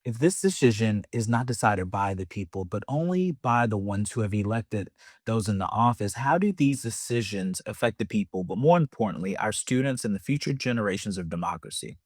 If this decision is not decided by the people, but only by the ones who have elected those in the office, how do these decisions affect the people, but more importantly, our students and the future generations of democracy?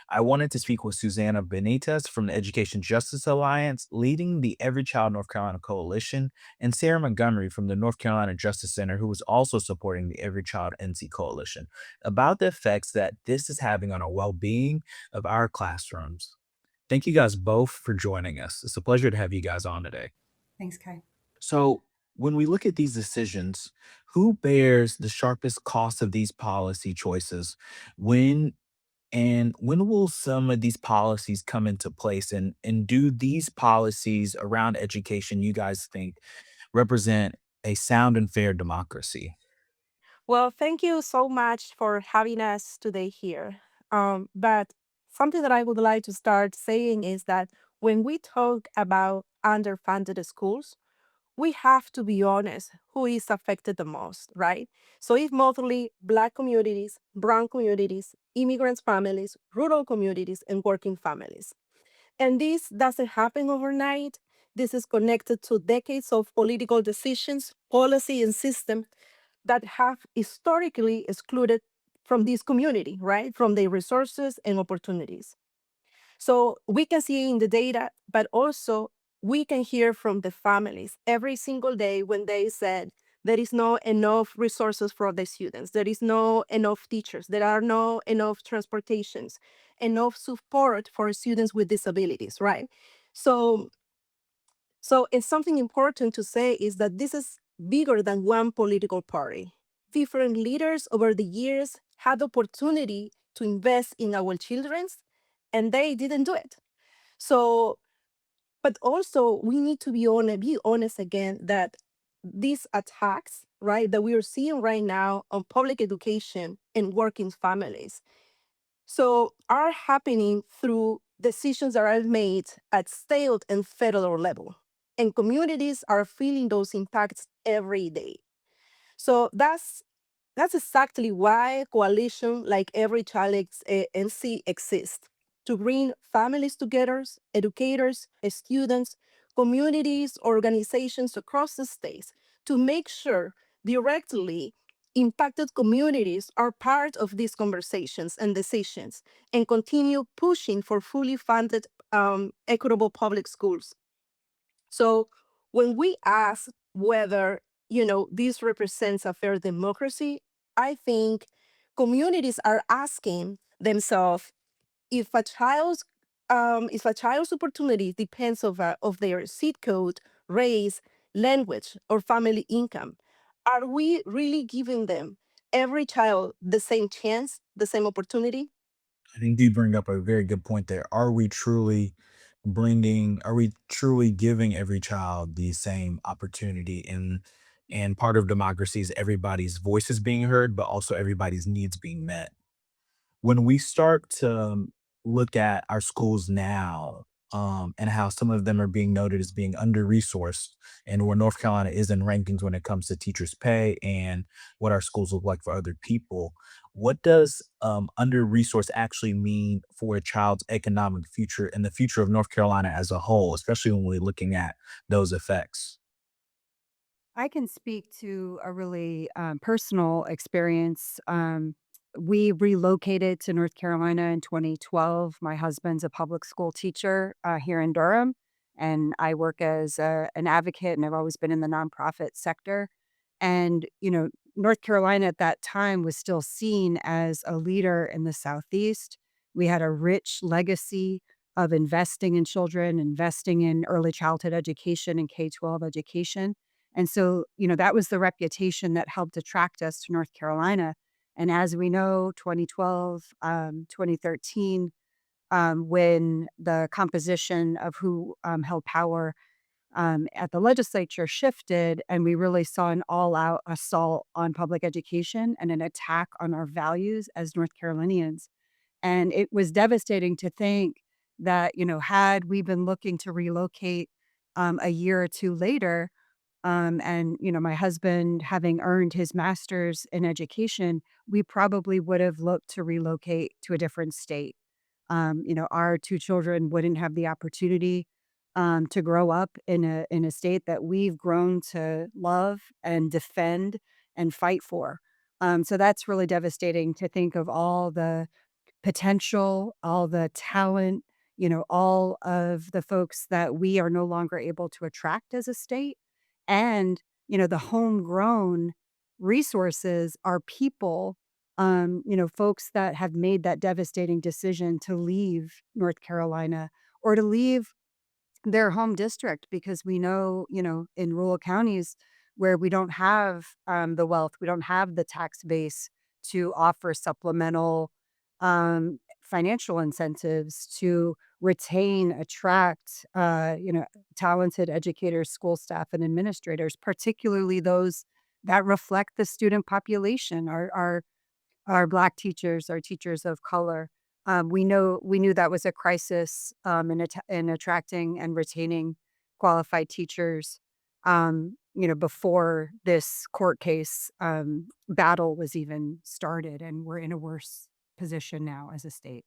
I wanted to speak with Susanna Benitez from the Education Justice Alliance, leading the Every Child North Carolina Coalition, and Sarah Montgomery from the North Carolina Justice Center, who is also supporting the Every Child NC Coalition, about the effects that this is having on our well being of our classrooms. Thank you guys both for joining us. It's a pleasure to have you guys on today. Thanks, Kai. So, when we look at these decisions, who bears the sharpest cost of these policy choices? When when will some of these policies come into place? And do these policies around education, you guys think, represent a sound and fair democracy? Well, thank you so much for having us today here. But something that I would like to start saying is that when we talk about underfunded schools, we have to be honest who is affected the most, right? So it's mostly Black communities, Brown communities, immigrants families, rural communities, and working families. And this doesn't happen overnight. This is connected to decades of political decisions, policy, and system that have historically excluded from this community, right? From their resources and opportunities. So we can see in the data, but also we can hear from the families every single day when they said there is no enough resources for the students, there is no enough teachers, there are no enough transportations, enough support for students with disabilities, right? So so it's something important to say is that this is bigger than one political party. Different leaders over the years had the opportunity to invest in our children's and they didn't do it. So, but also we need to be honest again that these attacks, right, that we are seeing right now on public education and working families, so are happening through decisions that are made at state and federal level. And communities are feeling those impacts every day. So that's exactly why coalition like Every Child NC exists to bring families together, educators, students, communities, organizations across the states to make sure directly impacted communities are part of these conversations and decisions and continue pushing for fully funded equitable public schools. So when we ask whether, this represents a fair democracy, I think communities are asking themselves if a child's opportunity depends of their zip code, race, language, or family income, are we really giving them every child the same chance, the same opportunity? I think you bring up a very good point there. Are we truly giving every child the same opportunity? And part of democracy is everybody's voices being heard, but also everybody's needs being met. When we start to look at our schools now, and how some of them are being noted as being under-resourced, and where North Carolina is in rankings when it comes to teachers' pay and what our schools look like for other people, what does under-resourced actually mean for a child's economic future and the future of North Carolina as a whole, especially when we're looking at those effects? I can speak to a really personal experience. We relocated to North Carolina in 2012. My husband's a public school teacher here in Durham, and I work as an advocate, and I've always been in the nonprofit sector. And, North Carolina at that time was still seen as a leader in the Southeast. We had a rich legacy of investing in children, investing in early childhood education and K 12 education. And so, that was the reputation that helped attract us to North Carolina. And as we know, 2012, 2013, when the composition of who held power at the legislature shifted, and we really saw an all out assault on public education and an attack on our values as North Carolinians. And it was devastating to think that, had we been looking to relocate a year or two later, and, my husband having earned his master's in education, we probably would have looked to relocate to a different state. Our two children wouldn't have the opportunity to grow up in a state that we've grown to love and defend and fight for. So that's really devastating to think of all the potential, all the talent, all of the folks that we are no longer able to attract as a state. And, the homegrown resources are people, folks that have made that devastating decision to leave North Carolina or to leave their home district because we know, in rural counties where we don't have the wealth, we don't have the tax base to offer supplemental financial incentives to retain, attract, talented educators, school staff, and administrators, particularly those that reflect the student population, our Black teachers, our teachers of color. We knew that was a crisis, in attracting and retaining qualified teachers, before this court case, battle was even started, and we're in a worse position now as a state.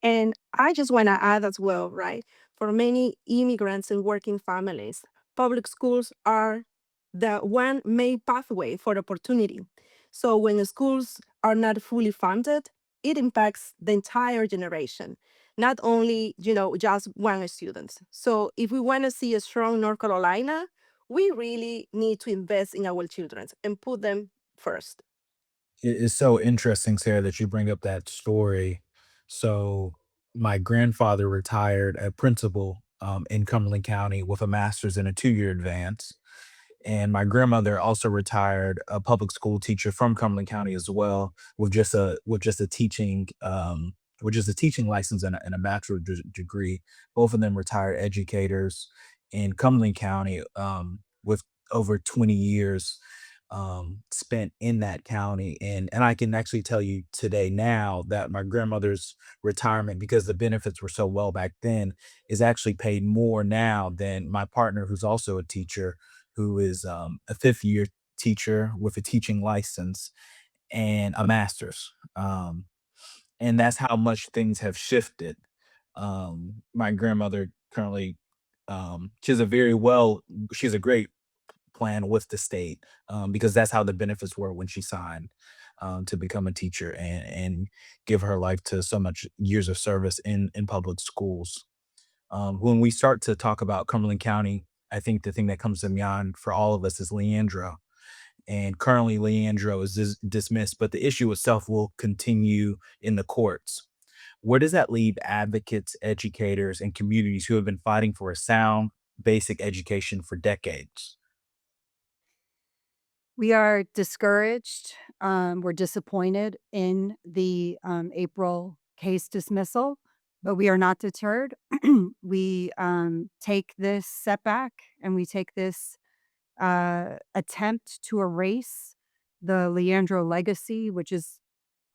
And I just want to add as well, right? For many immigrants and working families, public schools are the one main pathway for opportunity. So when the schools are not fully funded, it impacts the entire generation, not only, just one student. So if we want to see a strong North Carolina, we really need to invest in our children and put them first. It is so interesting, Sarah, that you bring up that story. So, my grandfather retired a principal in Cumberland County with a master's in a 2 year advance. And my grandmother also retired a public school teacher from Cumberland County as well, with just a teaching license and a bachelor degree. Both of them retired educators in Cumberland County, with over 20 years spent in that county. And I can actually tell you today now that my grandmother's retirement, because the benefits were so well back then, is actually paid more now than my partner, who's also a teacher, who is a 5th year teacher with a teaching license and a master's. And that's how much things have shifted. My grandmother currently, she's a very well, she's a great plan with the state, because that's how the benefits were when she signed to become a teacher and give her life to so much years of service in public schools. When we start to talk about Cumberland County, I think the thing that comes to mind for all of us is Leandro. And currently, Leandro is dismissed, but the issue itself will continue in the courts. Where does that leave advocates, educators, and communities who have been fighting for a sound, basic education for decades? We are discouraged. We're disappointed in the April case dismissal, but we are not deterred. We take this setback and we take this attempt to erase the Leandro legacy, which is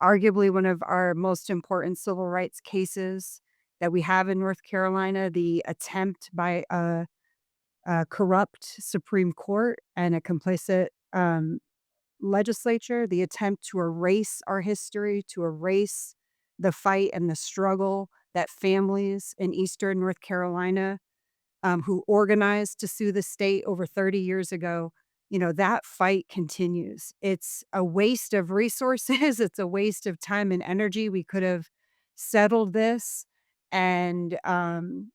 arguably one of our most important civil rights cases that we have in North Carolina. The attempt by a corrupt Supreme Court and a complicit legislature, the attempt to erase our history, to erase the fight and the struggle that families in Eastern North Carolina, who organized to sue the state over 30 years ago, that fight continues. It's a waste of resources. It's a waste of time and energy. We could have settled this, and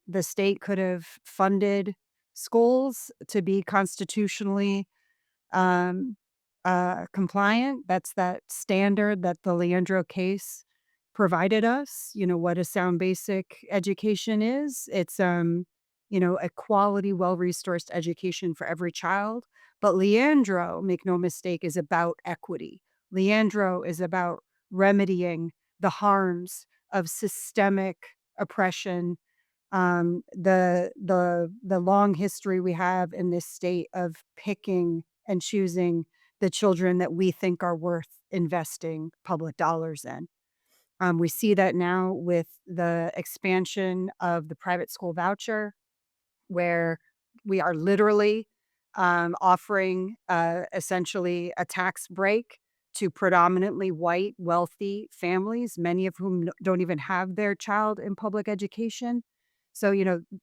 the state could have funded schools to be constitutionally um, compliant. That's that standard that the Leandro case provided us. What a sound basic education is. It's a quality, well-resourced education for every child. But Leandro, make no mistake, is about equity. Leandro is about remedying the harms of systemic oppression, the long history we have in this state of picking and choosing the children that we think are worth investing public dollars in. We see that now with the expansion of the private school voucher, where we are literally offering essentially a tax break to predominantly white, wealthy families, many of whom don't even have their child in public education. So,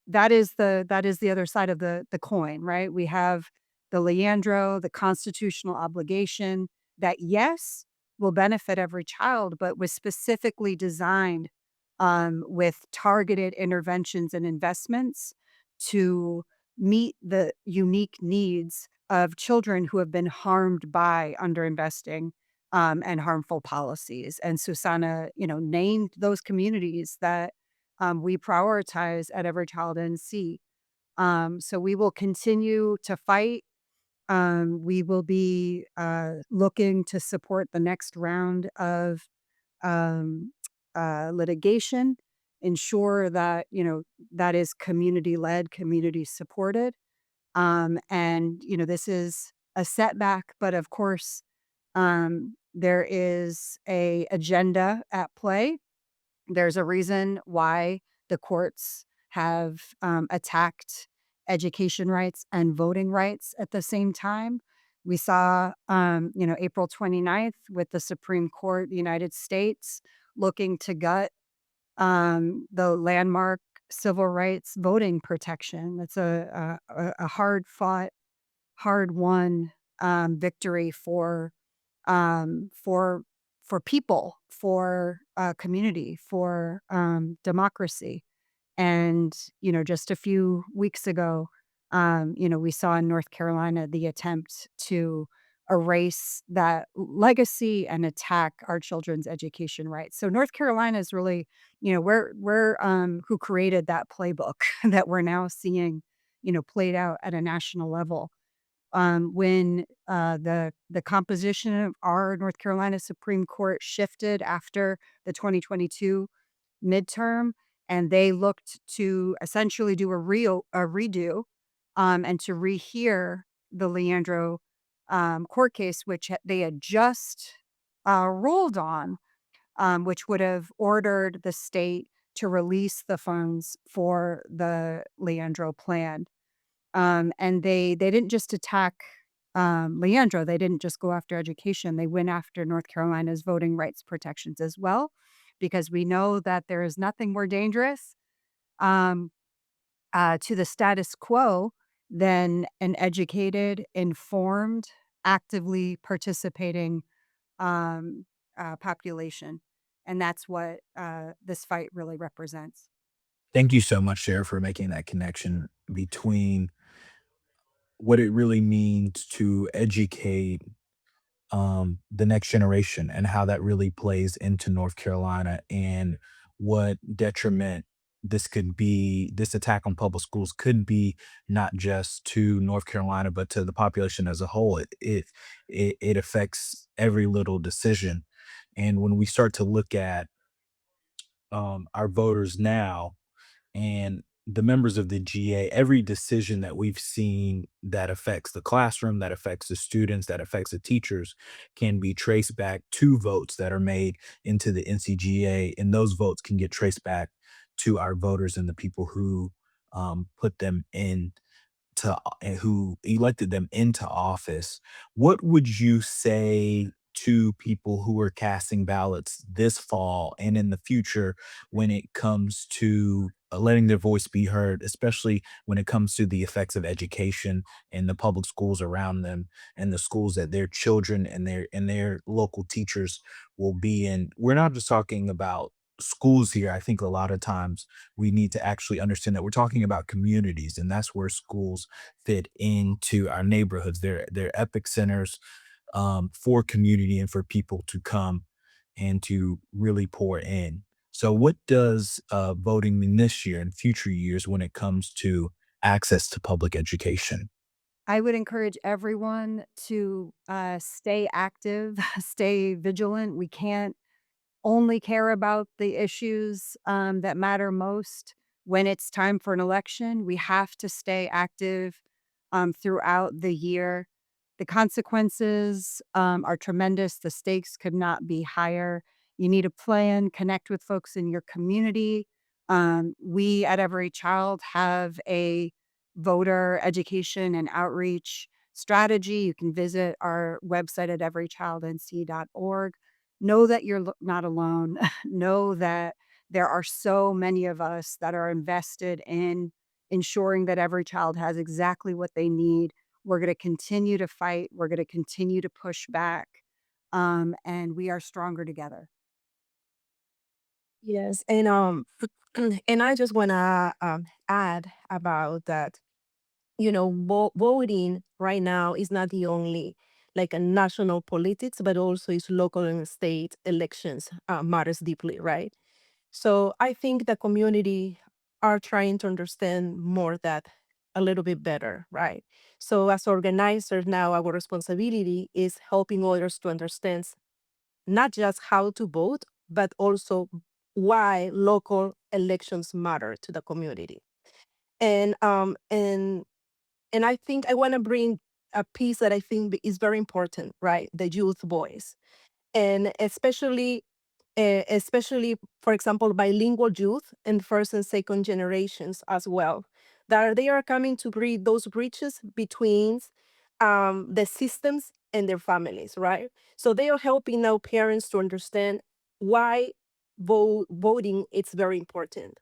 that is the other side of the coin, right? We have the Leandro, the constitutional obligation that, yes, will benefit every child, but was specifically designed with targeted interventions and investments to meet the unique needs of children who have been harmed by underinvesting and harmful policies. And Susanna, named those communities that we prioritize at Every Child NC. So we will continue to fight. We will be looking to support the next round of um, litigation, ensure that, that is community led, community supported. And, this is a setback, but of course, there is a agenda at play. There's a reason why the courts have attacked education rights and voting rights at the same time. We saw, April 29th with the Supreme Court of the United States looking to gut the landmark civil rights voting protection. That's a hard fought, hard won victory um, for for people, for community, for democracy. And just a few weeks ago, we saw in North Carolina the attempt to erase that legacy and attack our children's education rights. So North Carolina is really, we're who created that playbook that we're now seeing, played out at a national level. When the composition of our North Carolina Supreme Court shifted after the 2022 midterm, and they looked to essentially do a redo, and to rehear the Leandro court case, which they had just ruled on, which would have ordered the state to release the funds for the Leandro plan. And they didn't just attack Leandro. They didn't just go after education. They went after North Carolina's voting rights protections as well, because we know that there is nothing more dangerous um, to the status quo than an educated, informed, actively participating population. And that's what this fight really represents. Thank you so much, Sarah, for making that connection between what it really means to educate the next generation and how that really plays into North Carolina and what detriment this attack on public schools could be, not just to North Carolina, but to the population as a whole. It affects every little decision. And when we start to look at our voters now, and the members of the GA, every decision that we've seen that affects the classroom, that affects the students, that affects the teachers can be traced back to votes that are made into the NCGA. And those votes can get traced back to our voters and the people who put them in and who elected them into office. What would you say to people who are casting ballots this fall and in the future when it comes to letting their voice be heard, especially when it comes to the effects of education and the public schools around them and the schools that their children and their local teachers will be in? We're not just talking about schools here. I think a lot of times we need to actually understand that we're talking about communities, and that's where schools fit into our neighborhoods. They're epic centers for community and for people to come and to really pour in. So, what does voting mean this year and future years when it comes to access to public education? I would encourage everyone to stay active, stay vigilant. We can't only care about the issues that matter most when it's time for an election. We have to stay active throughout the year. The consequences are tremendous. The stakes could not be higher. You need a plan, connect with folks in your community. We at Every Child have a voter education and outreach strategy. You can visit our website at everychildnc.org. Know that you're not alone. Know that there are so many of us that are invested in ensuring that every child has exactly what they need. We're going to continue to fight. We're going to continue to push back. And we are stronger together. Yes, and and I just wanna add about that. Voting right now is not the only like a national politics, but also is local and state elections matters deeply, right? So I think the community are trying to understand more that a little bit better, right? So as organizers now, our responsibility is helping others to understand not just how to vote, but also why local elections matter to the community. And um and and I think I want to bring a piece that I think is very important, right? The youth voice, and especially, for example, bilingual youth and first and second generations as well, that they are coming to bridge those bridges between the systems and their families, right? So they are helping now parents to understand why voting is very important.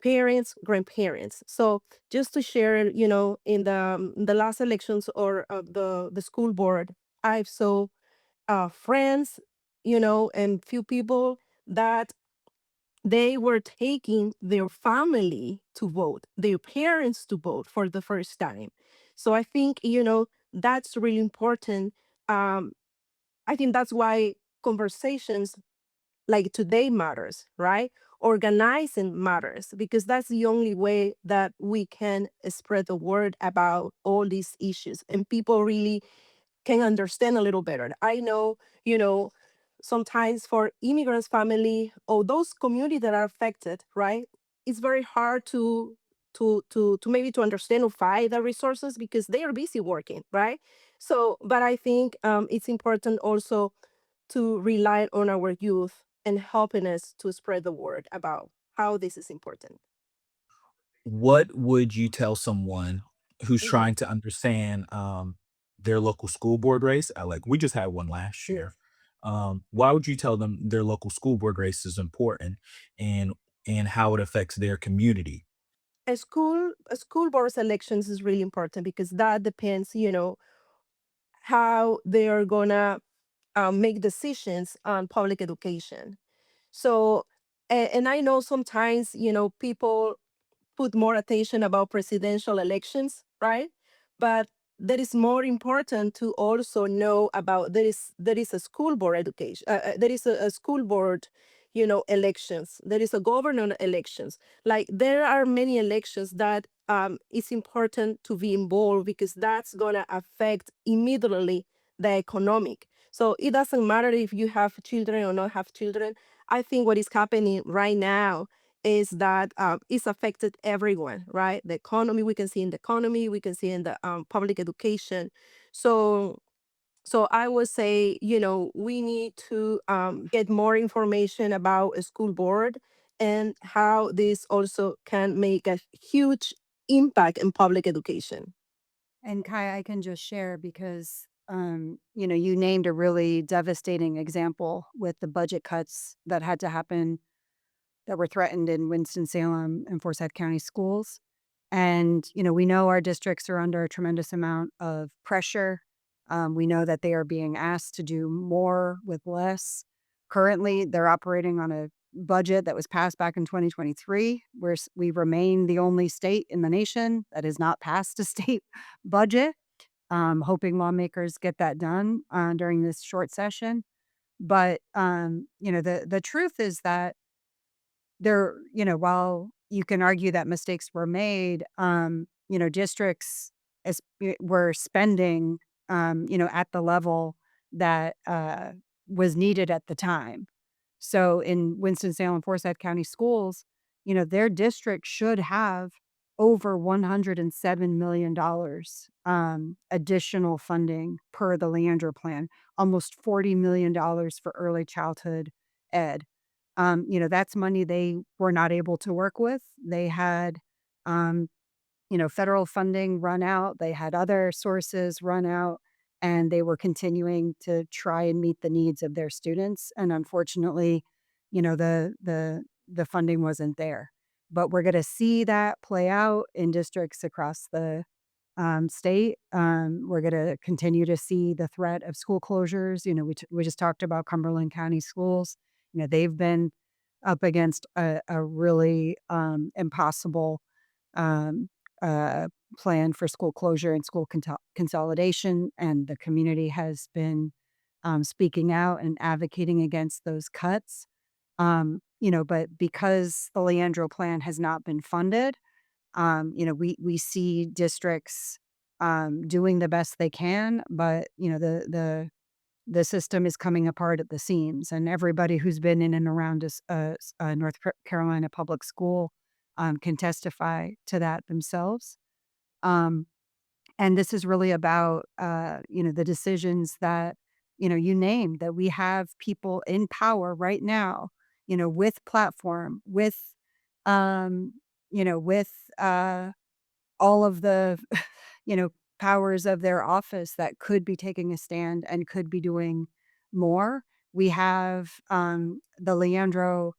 Parents, grandparents. So just to share, in the last elections or the school board, I saw friends, and few people that they were taking their family to vote, their parents to vote for the first time. So I think, that's really important. Um, I think that's why conversations like today matters, right? Organizing matters because that's the only way that we can spread the word about all these issues and people really can understand a little better. I know, you know, sometimes for immigrants family or those communities that are affected, right? It's very hard to maybe to understand or find the resources because they are busy working, right? So, but I think it's important also to rely on our youth and helping us to spread the word about how this is important. What would you tell someone who's Mhm. trying to understand, their local school board race? Like, we just had one last Yes. year. Why would you tell them their local school board race is important and how it affects their community? A school board elections is really important because that depends, how they are gonna make decisions on public education. So, and I know sometimes, people put more attention about presidential elections, right? But that is more important to also know about there is a school board education, there is a school board, elections. There is a governor elections. Like there are many elections that it's important to be involved because that's gonna affect immediately the economic. So it doesn't matter if you have children or not have children. I think what is happening right now is that it's affected everyone, right? The economy, we can see in the economy, we can see in the public education. So, so I would say, we need to get more information about a school board and how this also can make a huge impact in public education. And Kai, I can just share because, you named a really devastating example with the budget cuts that had to happen that were threatened in Winston-Salem and Forsyth County schools. And, we know our districts are under a tremendous amount of pressure. We know that they are being asked to do more with less. Currently, they're operating on a budget that was passed back in 2023, where we remain the only state in the nation that has not passed a state budget. Hoping lawmakers get that done during this short session. But the truth is that while you can argue that mistakes were made, districts were spending, at the level that was needed at the time. So in Winston-Salem, Forsyth County Schools, their district should have over $107 million additional funding per the Leandro plan, almost $40 million for early childhood ed. That's money they were not able to work with. They had, um, federal funding run out. They had other sources run out, and they were continuing to try and meet the needs of their students. And unfortunately, the funding wasn't there. But we're going to see that play out in districts across the state. We're going to continue to see the threat of school closures. We just talked about Cumberland County schools. They've been up against a really impossible um, uh, plan for school closure and school consolidation, and the community has been speaking out and advocating against those cuts. But because the Leandro plan has not been funded, we see districts doing the best they can, but the system is coming apart at the seams, and everybody who's been in and around a North Carolina public school can testify to that themselves. Um, and this is really about the decisions that you named, that we have people in power right now, with platform, with um, with all of the you know powers of their office that could be taking a stand and could be doing more. We have the Leandro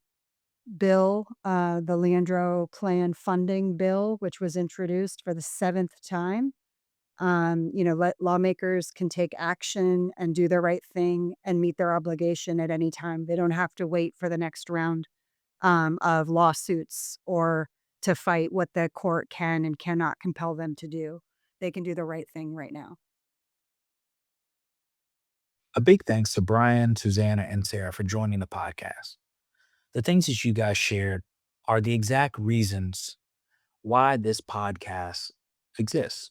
bill, the Leandro plan funding bill, which was introduced for the seventh time. Let lawmakers can take action and do the right thing and meet their obligation at any time. They don't have to wait for the next round of lawsuits or to fight what the court can and cannot compel them to do. They can do the right thing right now. A big thanks to Brian, Susanna, and Sarah for joining the podcast. The things that you guys shared are the exact reasons why this podcast exists.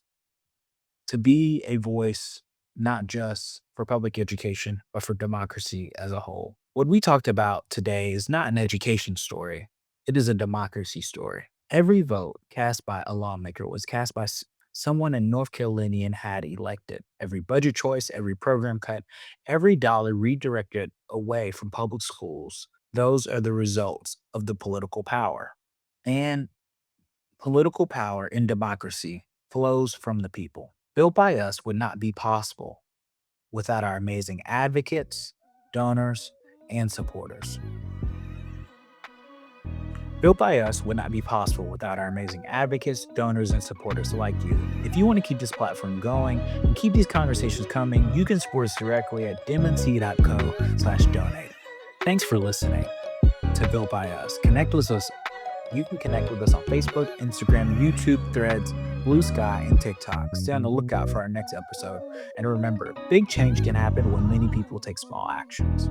To be a voice, not just for public education, but for democracy as a whole. What we talked about today is not an education story, it is a democracy story. Every vote cast by a lawmaker was cast by someone a North Carolinian had elected. Every budget choice, every program cut, every dollar redirected away from public schools, those are the results of the political power. And political power in democracy flows from the people. Built by Us would not be possible without our amazing advocates, donors, and supporters. Built by Us would not be possible without our amazing advocates, donors, and supporters like you. If you want to keep this platform going and keep these conversations coming, you can support us directly at dimnc.co/donate. Thanks for listening to Built by Us. Connect with us. You can connect with us on Facebook, Instagram, YouTube, Threads, Bluesky, and TikTok. Stay on the lookout for our next episode. And remember, big change can happen when many people take small actions.